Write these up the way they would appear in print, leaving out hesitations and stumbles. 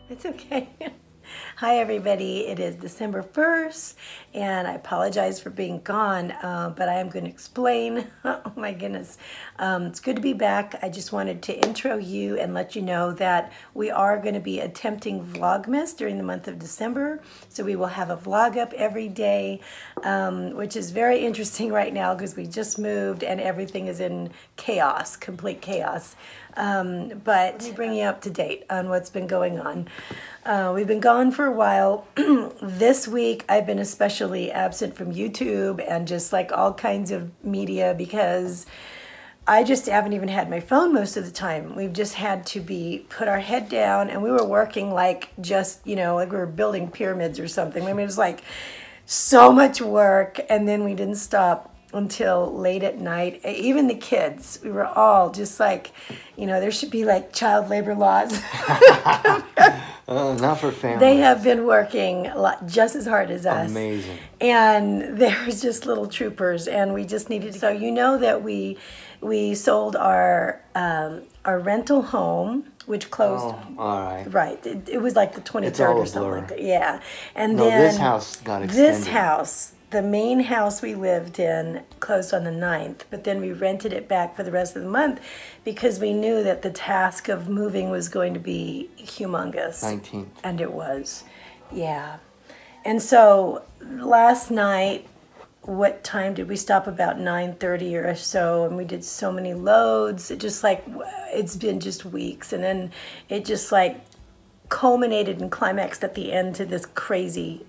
It's okay. Hi everybody, it is December 1st and I apologize for being gone, but I am going to explain. Oh my goodness. It's good to be back. I just wanted to intro you and let you know that we are going to be attempting Vlogmas during the month of December. So we will have a vlog up every day, which is very interesting right now because we just moved and everything is in chaos, complete chaos. But let me bring you up to date on what's been going on. We've been gone for a while. This week I've been especially absent from YouTube and just like all kinds of media because I just haven't even had my phone most of the time. We've just had to put our head down, and we were working like just, like we were building pyramids or something. I mean, it was like so much work, and then we didn't stop until late at night. Even the kids, we were all just like, there should be like child labor laws. Not for families. They have been working a lot, just as hard as us. Amazing. And there's just little troopers, and we just needed to. So that we sold our rental home, which closed. Oh, all right. Right. It was like the 23rd or something like that. Yeah. And no, then this house got extended. This house, the main house we lived in, closed on the 9th, but then we rented it back for the rest of the month because we knew that the task of moving was going to be humongous. 19th. And it was. Yeah. And so last night, what time did we stop? About 9:30 or so, and we did so many loads. It's been just weeks, and then it just like culminated and climaxed at the end to this crazy,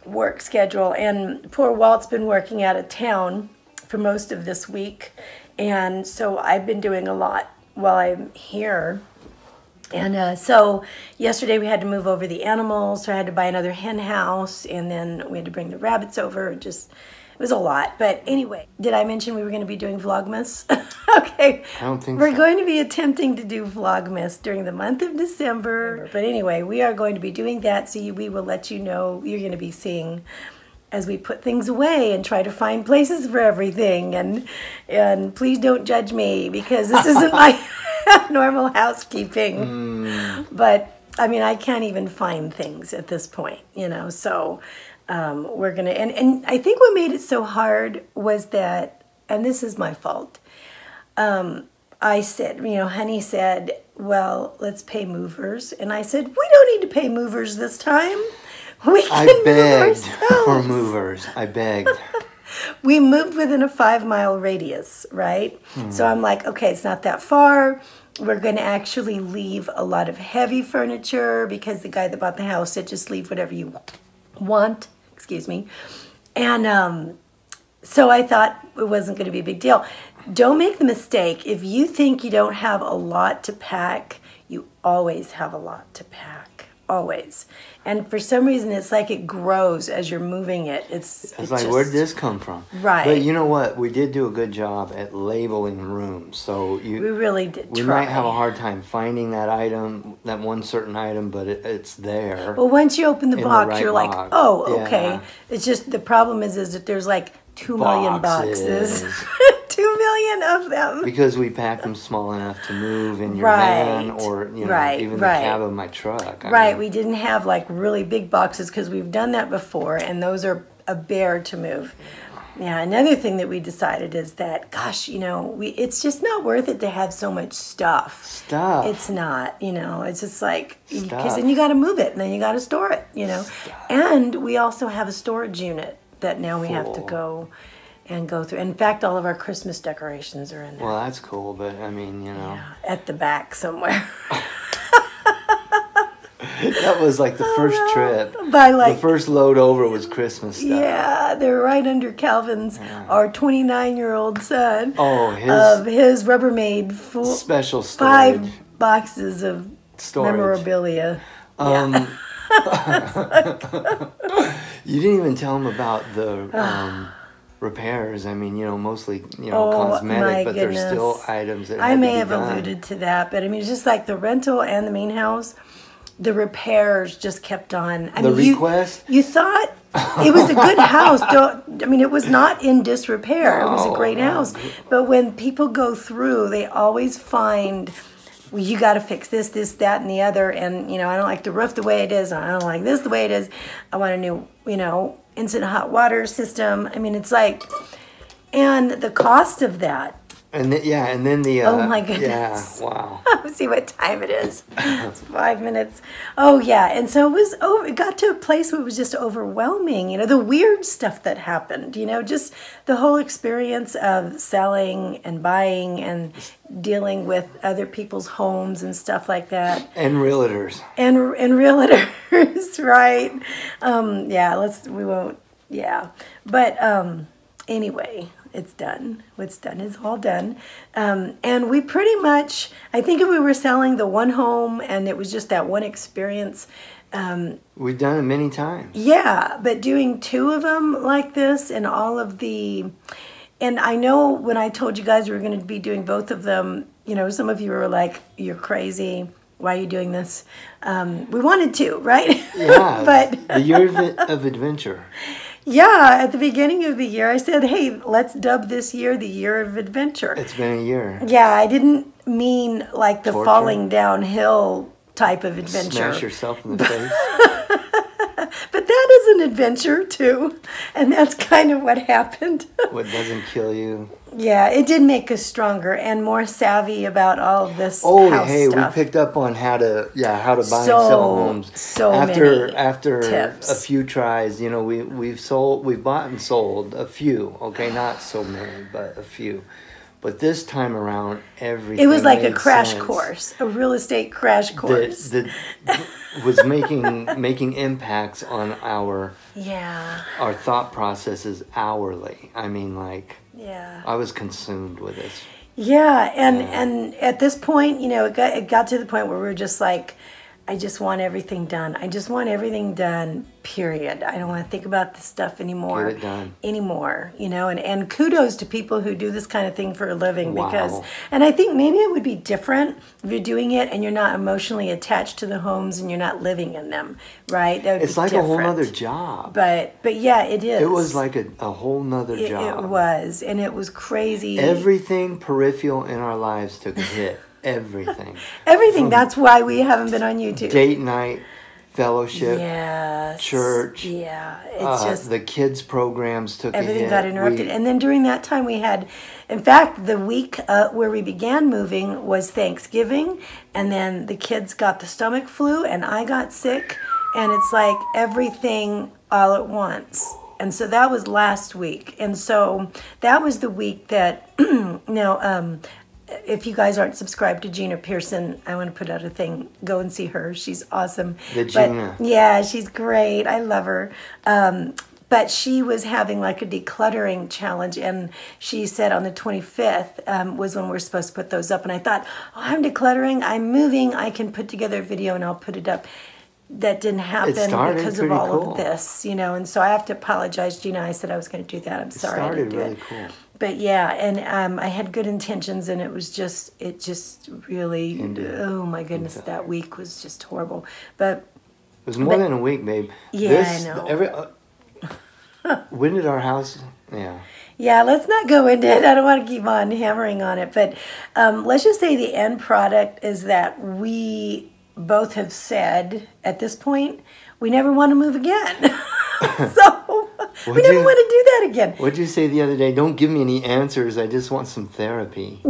work schedule. And poor Walt's been working out of town for most of this week, and so I've been doing a lot while I'm here. And so yesterday we had to move over the animals, so I had to buy another hen house, and then we had to bring the rabbits over. It was a lot. But anyway, did I mention we were going to be doing Vlogmas? Okay. I don't think We're going to be attempting to do Vlogmas during the month of December. But anyway, we are going to be doing that, so we will let you know. You're going to be seeing as we put things away and try to find places for everything. And please don't judge me because this isn't my normal housekeeping. But I mean, I can't even find things at this point, so we're gonna, and I think what made it so hard was that, and this is my fault, I said, honey said, well, let's pay movers, and I said, we don't need to pay movers this time. We can I begged move ourselves. for movers. I begged. We moved within a 5-mile radius, right? So I'm like, okay, it's not that far. We're going to actually leave a lot of heavy furniture because the guy that bought the house said just leave whatever you want. Excuse me. And so I thought it wasn't going to be a big deal. Don't make the mistake. If you think you don't have a lot to pack, you always have a lot to pack. Always. And for some reason, it's like it grows as you're moving it. It's like, where did this come from? Right. But you know what? We did do a good job at labeling rooms. So we really did We might have a hard time finding that item, that one certain item, but it's there. Well, once you open the box, you're like, box. oh, okay. Yeah. It's just the problem is that there's like 2 million boxes. 2 million of them. Because we packed them small enough to move in your van or, even the cab of my truck. I mean, we didn't have like really big boxes because we've done that before, and those are a bear to move. Yeah, another thing that we decided is that, gosh, it's just not worth it to have so much stuff. It's not, it's just like, because then you got to move it, and then you got to store it, And we also have a storage unit that now we have to go through. In fact, all of our Christmas decorations are in there. Well, that's cool, but I mean, Yeah, at the back somewhere. That was like the first trip. The first load over was Christmas stuff. Yeah, they're right under Calvin's, our 29-year-old son. Oh, his Rubbermaid special storage. 5 boxes of storage memorabilia. You didn't even tell him about the repairs. I mean, mostly, cosmetic, but there's still items that I may have alluded to that, but I mean, it's just like the rental and the main house. The repairs just kept on. I mean, request? You thought it was a good house. It was not in disrepair. It was a great house. But when people go through, they always find well, you got to fix this, that, and the other. And, you know, I don't like the roof the way it is. I don't like this the way it is. I want a new, you know, instant hot water system. I mean, it's like, and the cost of that. And then the oh my goodness! Yeah, wow. Let's see what time it is. It's 5 minutes. Oh yeah, and so it was. Oh, it got to a place where it was just overwhelming. You know, the weird stuff that happened. You know, just the whole experience of selling and buying and dealing with other people's homes and stuff like that. And realtors. And realtors, right? Yeah. We won't. Yeah, but anyway. It's done. What's done is all done. And we pretty much, I think if we were selling the one home and it was just that one experience. We've done it many times. Yeah, but doing 2 of them like this and all of the, and I know when I told you guys we were going to be doing both of them, you know, some of you were like, you're crazy. Why are you doing this? We wanted to, right? Yeah, but the year of adventure. Yeah, at the beginning of the year, I said, hey, let's dub this year the year of adventure. It's been a year. Yeah, I didn't mean like the Torture. falling downhill type of adventure. Smash yourself in the face. But that is an adventure, too. And that's kind of what happened. What doesn't kill you. Yeah, it did make us stronger and more savvy about all of this house stuff. We picked up on how to buy and sell homes. So after tips. A few tries, you know, we've bought and sold a few. Okay, not so many, but a few. But this time around, everything. It was like a crash sense. Course, a real estate crash course. That was making impacts on our thought processes hourly. I mean, like. Yeah. I was consumed with this. Yeah, and at this point, you know, it got to the point where we were just like, I just want everything done. I just want everything done, period. I don't want to think about this stuff anymore. Get it done. Anymore, you know, and kudos to people who do this kind of thing for a living. Wow. Because, and I think maybe it would be different if you're doing it and you're not emotionally attached to the homes and you're not living in them, right? That would it's be like different. a whole nother job. But yeah, it is. It was like a whole nother job. It was, and it was crazy. Everything peripheral in our lives took a hit. Everything. Everything. That's why we haven't been on YouTube. Date night, fellowship, yes, church. Yeah, it's just the kids' programs took a hit. Everything got interrupted. And then during that time we had, in fact, the week where we began moving was Thanksgiving, and then the kids got the stomach flu, and I got sick, and it's like everything all at once. And so that was last week. And so that was the week that, if you guys aren't subscribed to Gina Pearson, I want to put out a thing. Go and see her. She's awesome. Gina. Yeah, she's great. I love her. But she was having like a decluttering challenge, and she said on the 25th was when we're supposed to put those up. And I thought, oh, I'm decluttering, I'm moving, I can put together a video and I'll put it up. That didn't happen because of all of this, you know. And so I have to apologize, Gina. I said I was going to do that. I'm sorry I didn't do it. Cool. But yeah, and I had good intentions, and it just really, oh my goodness, that week was just horrible. But it was more than a week, babe. Yeah, I know. When did our house? Yeah. Yeah, let's not go into it. I don't want to keep on hammering on it, but let's just say the end product is that we both have said at this point we never want to move again. So we never want to do that again. What'd you say the other day? Don't give me any answers. I just want some therapy.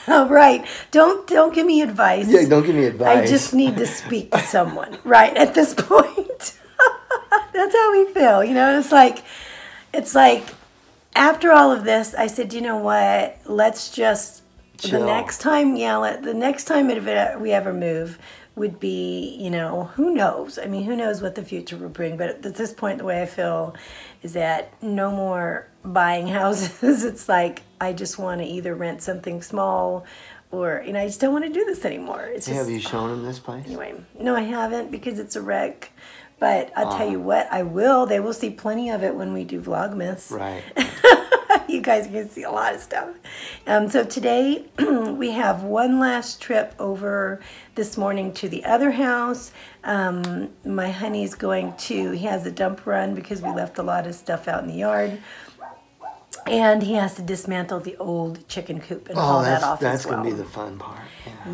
Oh, right. Don't give me advice. Yeah, don't give me advice. I just need to speak to someone. Right at this point. That's how we feel. You know, it's like after all of this, I said, you know what? Let's just chill. The next time we ever move would be, you know, who knows? I mean, who knows what the future will bring? But at this point, the way I feel is that no more buying houses. It's like I just want to either rent something small or, you know, I just don't want to do this anymore. It's just, have you shown them this place? Anyway, no, I haven't because it's a wreck. But I'll tell you what, I will. They will see plenty of it when we do Vlogmas. Right. You guys can see a lot of stuff. So today we have one last trip over this morning to the other house. My honey's he has a dump run because we left a lot of stuff out in the yard. And he has to dismantle the old chicken coop and haul that off as well. That's going to be the fun part.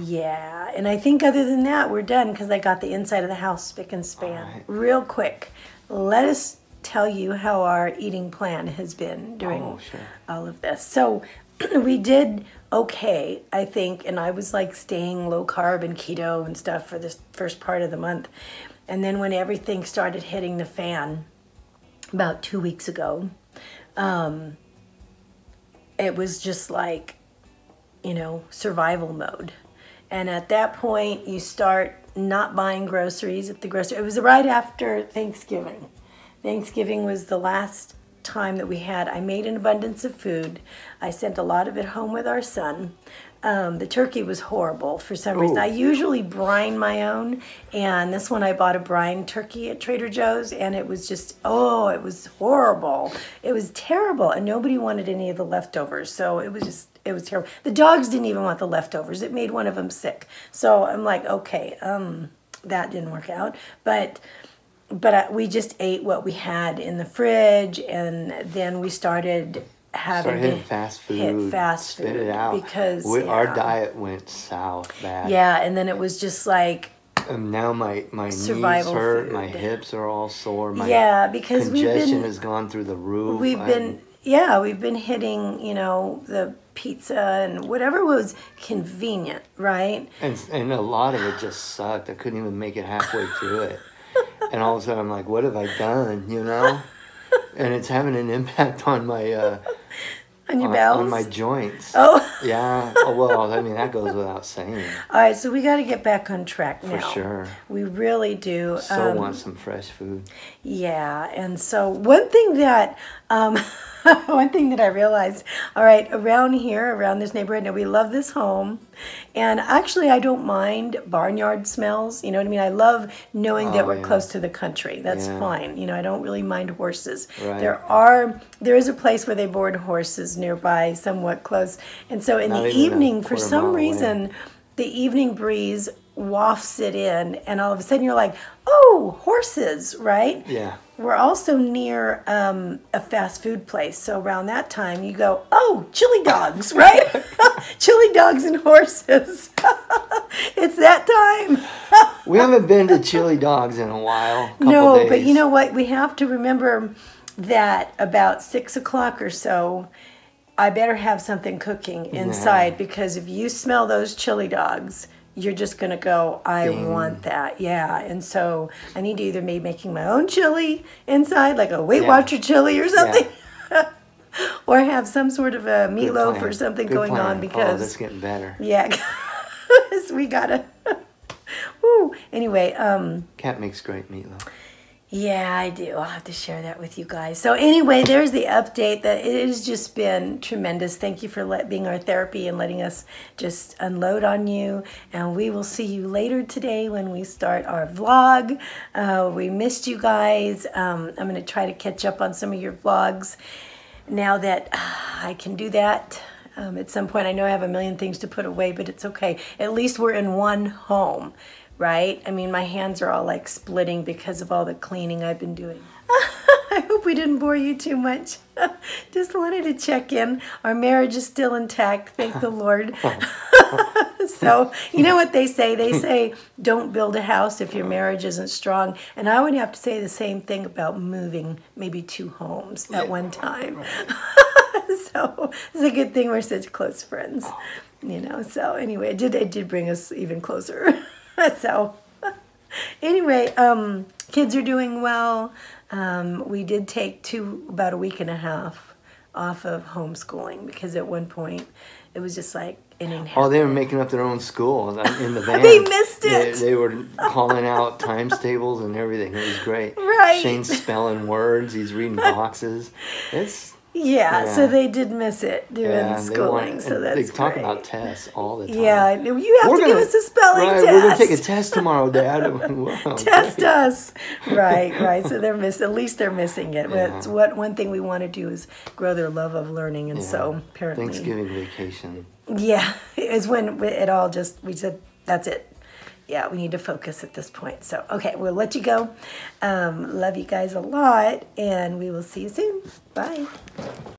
Yeah, and I think other than that, we're done because I got the inside of the house spick and span. Right. Real quick, let us tell you how our eating plan has been during all of this. So we did okay, I think, and I was like staying low carb and keto and stuff for this first part of the month. And then when everything started hitting the fan about 2 weeks ago, it was just like, you know, survival mode. And at that point, you start not buying groceries at the grocery. It was right after Thanksgiving. Thanksgiving was the last time that we had. I made an abundance of food. I sent a lot of it home with our son. The turkey was horrible for some reason. I usually brine my own, and this one I bought a brine turkey at Trader Joe's, and it was just, it was horrible. It was terrible, and nobody wanted any of the leftovers, so it was terrible. The dogs didn't even want the leftovers. It made one of them sick. So I'm like, okay, that didn't work out, but we just ate what we had in the fridge, and then we started hitting fast food, spit it out, because our diet went south bad. Yeah, and then it was just like, now my knees hurt, my hips are all sore, my because congestion has gone through the roof. We've been hitting, you know, the pizza and whatever was convenient, right? And a lot of it just sucked. I couldn't even make it halfway through it. And all of a sudden I'm like, what have I done, you know? And it's having an impact on my on your bowels? On my joints. Oh. Yeah. Well, I mean, that goes without saying. All right, so we got to get back on track now. For sure. We really do. So want some fresh food. Yeah, and so one thing that I realized, all right, around here, around this neighborhood, now we love this home, and actually I don't mind barnyard smells, you know what I mean? I love knowing that we're close to the country. That's fine. You know, I don't really mind horses. Right. There is a place where they board horses nearby, somewhat close, and so in the evening, for some reason, the evening breeze wafts it in, and all of a sudden you're like, oh, horses, right? Yeah. We're also near a fast food place, so around that time you go, oh, chili dogs, right? Chili dogs and horses. It's that time. We haven't been to chili dogs in a while. No, days. But you know what? We have to remember that about 6 o'clock or so, I better have something cooking inside, because if you smell those chili dogs, you're just going to go, I want that. Yeah. And so I need to either be making my own chili inside, like a Weight Watcher chili or something, or have some sort of a meatloaf or something going on, because that's getting better. Yeah. We got to. Woo. Anyway. Cat makes great meatloaf. Yeah, I do. I'll have to share that with you guys. So anyway, there's the update. That it has just been tremendous. Thank you for being our therapy and letting us just unload on you. And we will see you later today when we start our vlog. We missed you guys. I'm going to try to catch up on some of your vlogs now that I can do that. At some point, I know I have a million things to put away, but it's okay. At least we're in one home. Right? I mean, my hands are all like splitting because of all the cleaning I've been doing. I hope we didn't bore you too much. Just wanted to check in. Our marriage is still intact, thank the Lord. So, you know what they say? They say, don't build a house if your marriage isn't strong. And I would have to say the same thing about moving maybe 2 homes at one time. So, it's a good thing we're such close friends. You know, so anyway, it did bring us even closer. So, anyway, kids are doing well. We did take about a week and a half off of homeschooling, because at one point it was just like it ain't happening. Oh, they were making up their own school in the van. They missed it. They were calling out times tables and everything. It was great. Right. Shane's spelling words. He's reading boxes. Yeah, so they did miss it during schooling, so that's They talk great. about tests all the time. Yeah, you have to give us a spelling test. We're going to take a test tomorrow, Dad. Wow, test us. Right. So at least they're missing it. Yeah. It's one thing we want to do is grow their love of learning, and so apparently... Thanksgiving vacation. Yeah, is when it all we said, that's it. Yeah, we need to focus at this point. So, okay, we'll let you go. Love you guys a lot, and we will see you soon. Bye.